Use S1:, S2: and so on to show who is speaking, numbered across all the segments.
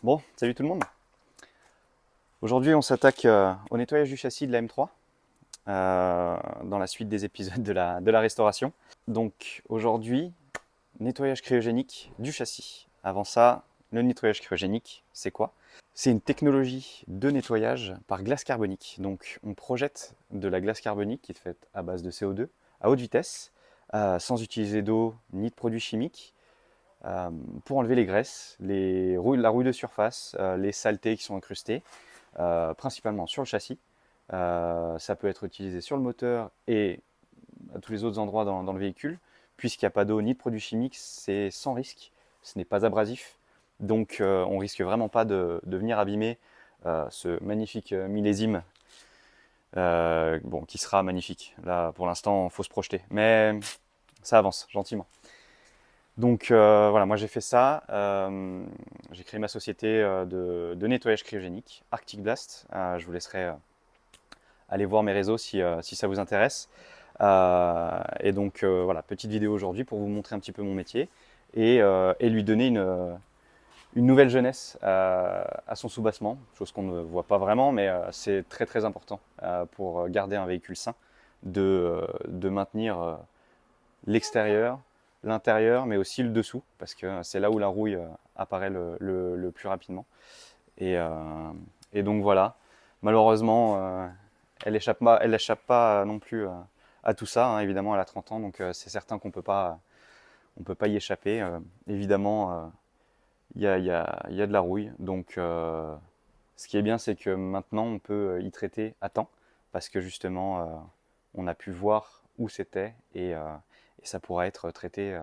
S1: Bon, salut tout le monde. Aujourd'hui, on s'attaque au nettoyage du châssis de la M3 dans la suite des épisodes de la restauration. Donc aujourd'hui, nettoyage cryogénique du châssis. Avant ça, le nettoyage cryogénique, c'est quoi? C'est une technologie de nettoyage par glace carbonique. Donc on projette de la glace carbonique qui est faite à base de CO2 à haute vitesse, sans utiliser d'eau ni de produits chimiques, pour enlever les graisses, la rouille de surface, les saletés qui sont incrustées, principalement sur le châssis. Ça peut être utilisé sur le moteur et à tous les autres endroits dans le véhicule. Puisqu'il n'y a pas d'eau ni de produits chimiques, c'est sans risque, ce n'est pas abrasif. Donc on risque vraiment pas de venir abîmer ce magnifique millésime, qui sera magnifique. Là, pour l'instant, il faut se projeter. Mais ça avance, gentiment. Donc voilà, moi j'ai fait ça. J'ai créé ma société de nettoyage cryogénique, Arctic Blast. Je vous laisserai aller voir mes réseaux si ça vous intéresse. Et donc voilà, petite vidéo aujourd'hui pour vous montrer un petit peu mon métier et lui donner une nouvelle jeunesse à son soubassement, chose qu'on ne voit pas vraiment, mais c'est très très important pour garder un véhicule sain, de maintenir l'extérieur, l'intérieur, mais aussi le dessous, parce que c'est là où la rouille apparaît le plus rapidement. Et donc voilà, malheureusement, elle échappe pas non plus à tout ça, hein. Évidemment, elle a 30 ans, donc c'est certain qu'on peut pas y échapper. Évidemment, il y a de la rouille, donc ce qui est bien, c'est que maintenant, on peut y traiter à temps, parce que justement, on a pu voir où c'était, et ça pourra être traité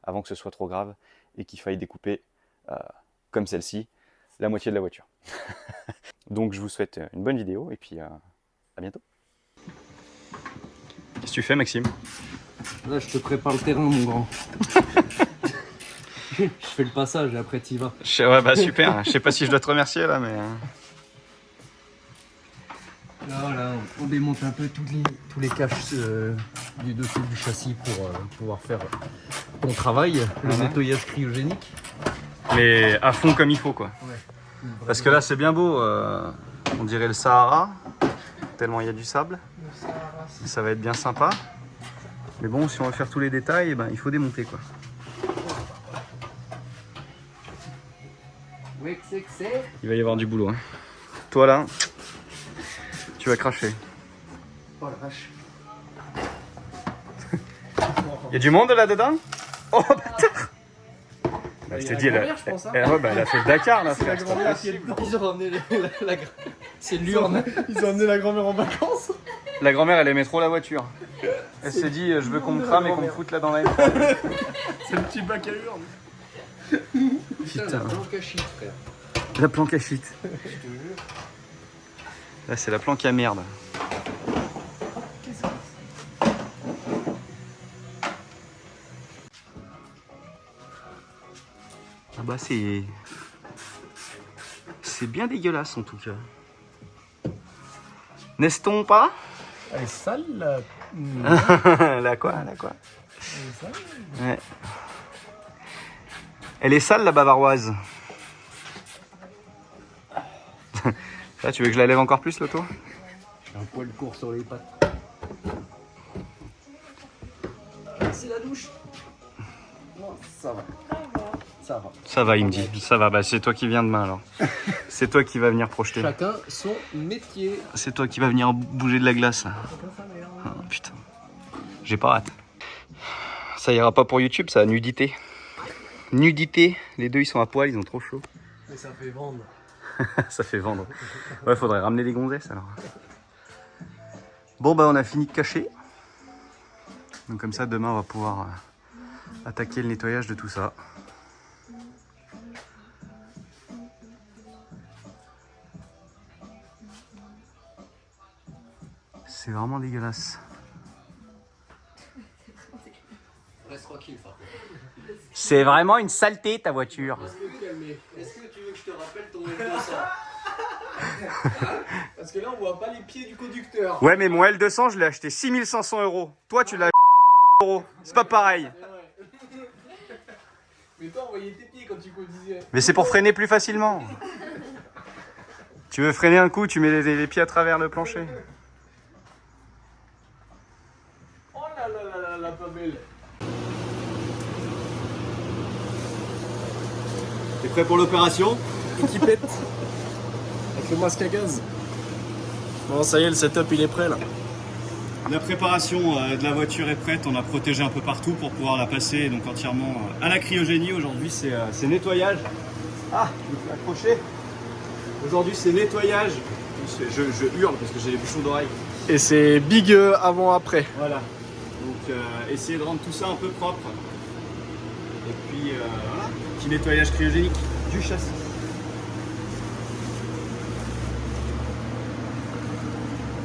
S1: avant que ce soit trop grave et qu'il faille découper, comme celle-ci, la moitié de la voiture. Donc je vous souhaite une bonne vidéo et puis à bientôt. Qu'est-ce que tu fais, Maxime?
S2: Là, je te prépare le terrain, mon grand. Je fais le passage et après t'y vas.
S1: Ouais, bah super. Je sais pas si je dois te remercier là, mais.
S2: Là, on démonte un peu tous les caches du dessous du châssis pour pouvoir faire ton travail, le nettoyage cryogénique.
S1: Mais à fond comme il faut, quoi.
S2: Ouais.
S1: Parce que là, c'est bien beau. On dirait le Sahara, tellement il y a du sable. Ça va être bien sympa. Mais bon, si on veut faire tous les détails, ben, il faut démonter, quoi.
S2: Oui, c'est que c'est.
S1: Il va y avoir du boulot, hein. Toi là, tu vas cracher.
S2: Oh la vache.
S1: Il y a du monde là-dedans? Oh bâtard! Bah, je te dis,
S2: elle a fait
S1: le Dakar là, frère.
S2: Ils ont ramené c'est l'urne.
S3: Ils ont amené la grand-mère en vacances.
S1: La grand-mère, elle aimait trop la voiture. Elle s'est dit, je veux qu'on me crame et qu'on me foute là dans la
S3: C'est le petit bac à urne.
S2: Putain, la planque à shit, frère.
S1: La planque à shit.
S2: Je te jure.
S1: Là, c'est la planque à merde. Ah bah c'est bien dégueulasse en tout cas. N'est-ce pas?
S3: Elle est sale là.
S1: La quoi?
S3: Elle est sale.
S1: Ouais. Elle est sale la bavaroise. Là, tu veux que je la lève encore plus l'auto?
S2: J'ai un poil court sur les pattes. C'est la douche. Non, ça va. Ça va.
S1: Ça va, il me dit. Ça va, bah c'est toi qui viens demain alors. C'est toi qui va venir projeter.
S2: Chacun son métier.
S1: C'est toi qui va venir bouger de la glace là. Oh, putain. J'ai pas hâte. Ça ira pas pour YouTube, ça, nudité. Nudité, les deux ils sont à poil, ils ont trop chaud.
S3: Mais ça fait vendre.
S1: Ça fait vendre. Ouais, faudrait ramener des gonzesses alors. Bon bah on a fini de cacher. Donc comme ça demain on va pouvoir attaquer le nettoyage de tout ça. C'est vraiment dégueulasse.
S2: Reste tranquille, par contre.
S1: C'est vraiment une saleté ta voiture.
S2: Est-ce que tu veux que je te rappelle ton L200?
S3: Parce que là on voit pas les pieds du conducteur.
S1: Ouais mais mon L200 je l'ai acheté 6500 €. Toi tu l'as €. C'est pas pareil.
S3: Mais toi, on voyait tes pieds quand tu conduisais.
S1: Mais c'est pour freiner plus facilement. Tu veux freiner un coup, tu mets les pieds à travers le plancher.
S3: Oh là là là là là, pas belle.
S1: T'es prêt pour l'opération?
S3: Équipette. Avec le masque à gaz. Bon, ça y est, le setup il est prêt là.
S1: La préparation de la voiture est prête, on a protégé un peu partout pour pouvoir la passer donc entièrement à la cryogénie. Aujourd'hui c'est nettoyage. Ah, je me fais accrocher. Aujourd'hui c'est nettoyage. Je hurle parce que j'ai les bouchons d'oreille.
S3: Et c'est big avant-après.
S1: Voilà. Donc essayer de rendre tout ça un peu propre. Et puis voilà, petit nettoyage cryogénique du châssis.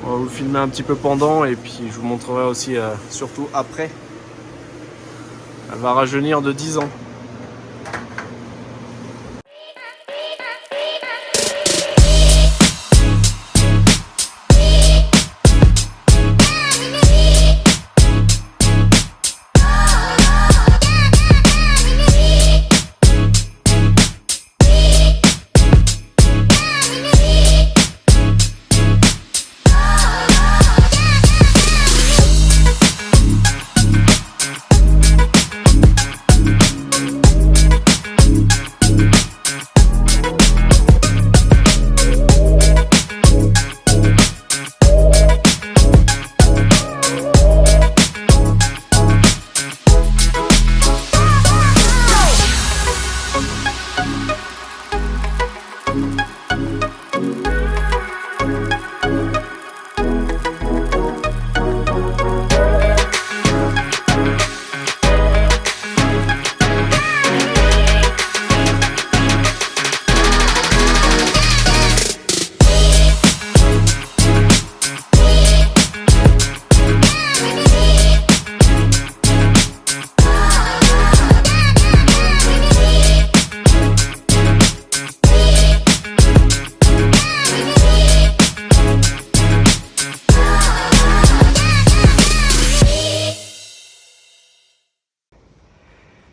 S3: On va vous filmer un petit peu pendant et puis je vous montrerai aussi surtout après. Elle va rajeunir de 10 ans.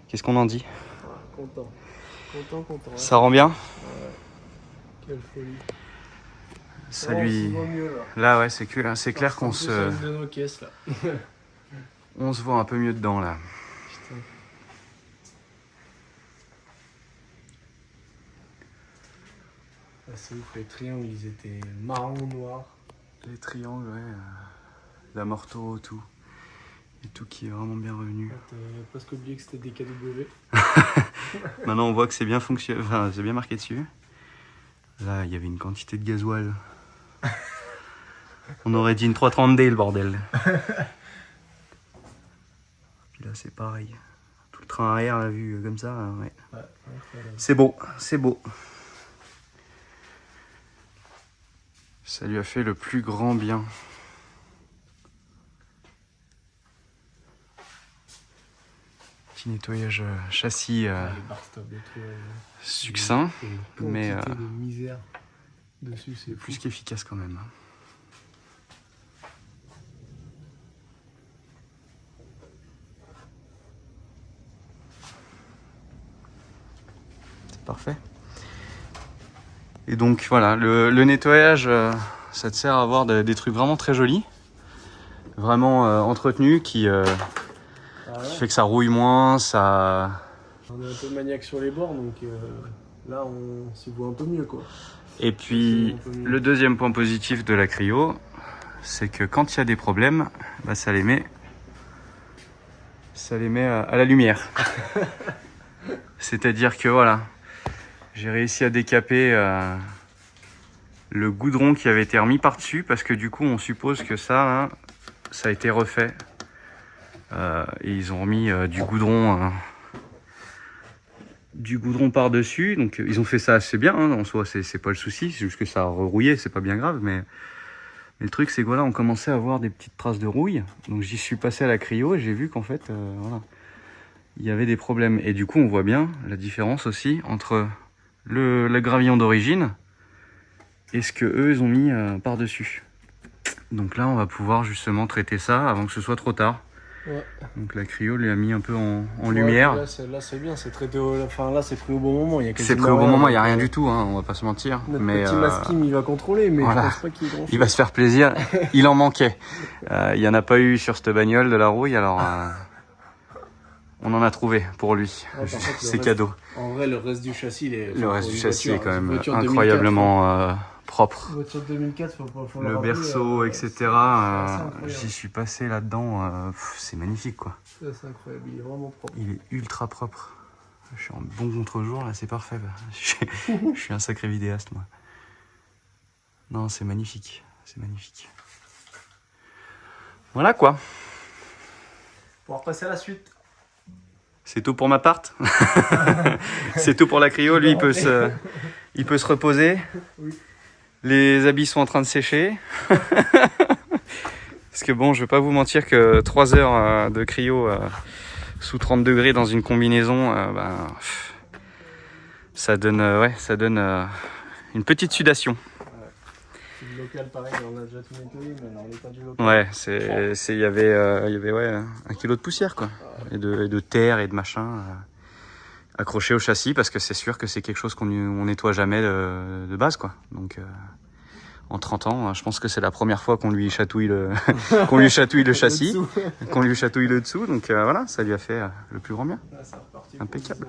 S1: Qu'est-ce qu'on en dit?
S3: Content. Content. Ouais.
S1: Ça rend bien?
S3: Quelle folie.
S1: Ça
S3: Oh,
S1: lui...
S3: on se voit mieux, là.
S1: Là ouais c'est clair qu'on
S3: C'est
S1: se...
S3: une de nos caisses là.
S1: On se voit un peu mieux dedans là.
S3: Putain. Ah, c'est ouf, les triangles ils étaient marron noir.
S1: Les triangles, ouais. L'amorto, tout. Et tout qui est vraiment bien revenu.
S3: T'as presque oublié que c'était des KW.
S1: Maintenant on voit que c'est bien fonctionné, enfin c'est bien marqué dessus. Là il y avait une quantité de gasoil. On aurait dit une 330D le bordel. Puis là c'est pareil. Tout le train arrière là vu comme ça, ouais.
S3: Ouais,
S1: C'est beau, c'est beau. Ça lui a fait le plus grand bien. Petit nettoyage châssis
S3: les bar stop et tout.
S1: succinct,
S3: Une
S1: mais
S3: quantité de misère dessus, c'est fou.
S1: plus qu'efficace quand même. C'est parfait. Et donc voilà, le nettoyage, ça te sert à avoir des trucs vraiment très jolis, vraiment entretenus, qui fait que ça rouille moins, ça...
S3: On est un peu maniaque sur les bords, donc là on s'y voit un peu mieux quoi.
S1: Et puis le deuxième point positif de la cryo, c'est que quand il y a des problèmes, bah, ça les met à la lumière. C'est-à-dire que voilà, j'ai réussi à décaper le goudron qui avait été remis par-dessus, parce que du coup on suppose que ça, hein, ça a été refait. Et ils ont remis du goudron par-dessus, donc ils ont fait ça assez bien, hein, en soi c'est pas le souci, c'est juste que ça a rerouillé, c'est pas bien grave, mais le truc c'est que voilà, on commençait à avoir des petites traces de rouille, donc j'y suis passé à la cryo et j'ai vu qu'en fait, voilà, il y avait des problèmes, et du coup on voit bien la différence aussi entre le gravillon d'origine et ce que eux ils ont mis par-dessus. Donc là on va pouvoir justement traiter ça avant que ce soit trop tard.
S2: Ouais.
S1: Donc la cryo lui a mis un peu en
S2: Ouais,
S1: lumière.
S2: Là, c'est bien, c'est traité enfin, là, c'est pris au bon moment. Il y a
S1: C'est pris au bon moment, il n'y a rien du tout, hein, on va pas se mentir.
S2: Notre
S1: Mais
S2: petit masking, il va contrôler, mais
S1: voilà.
S2: je pense pas qu'il y ait grand-chose.
S1: il va se faire plaisir. Il en manquait. Il n'y en a pas eu sur cette bagnole de la rouille, alors on en a trouvé pour lui.
S2: Ouais, par contre,
S1: C'est cadeau.
S2: En vrai, le reste du châssis,
S1: Le reste du châssis est quand même
S2: voiture
S1: incroyablement propre.
S2: 2004, voiture 2004, faut
S1: Le
S2: rappeler,
S1: berceau, etc.
S2: c'est incroyable.
S1: J'y suis passé là-dedans. C'est magnifique, quoi.
S2: C'est incroyable, il est vraiment propre.
S1: Il est ultra propre. Je suis en bon contre-jour, là, c'est parfait. Je suis un sacré vidéaste, moi. Non, c'est magnifique. C'est magnifique. Voilà, quoi.
S2: On va repasser à la suite.
S1: C'est tout pour ma part. C'est tout pour la cryo. Lui, il peut se reposer.
S2: Oui.
S1: Les habits sont en train de sécher. Parce que bon, je vais pas vous mentir que 3 heures de cryo sous 30 degrés dans une combinaison, ça donne, une petite sudation.
S2: Le local, pareil, on a déjà tout nettoyé, mais dans l'état du local.
S1: Ouais, il y avait ouais, 1 kilo de poussière, quoi. Et de terre et de machin accroché au châssis, parce que c'est sûr que c'est quelque chose qu'on nettoie jamais de base, quoi. Donc en 30 ans, je pense que c'est la première fois qu'on lui chatouille qu'on lui chatouille le châssis, qu'on lui chatouille le dessous. Donc voilà, ça lui a fait le plus grand bien.
S2: Là, c'est reparti.
S1: Impeccable.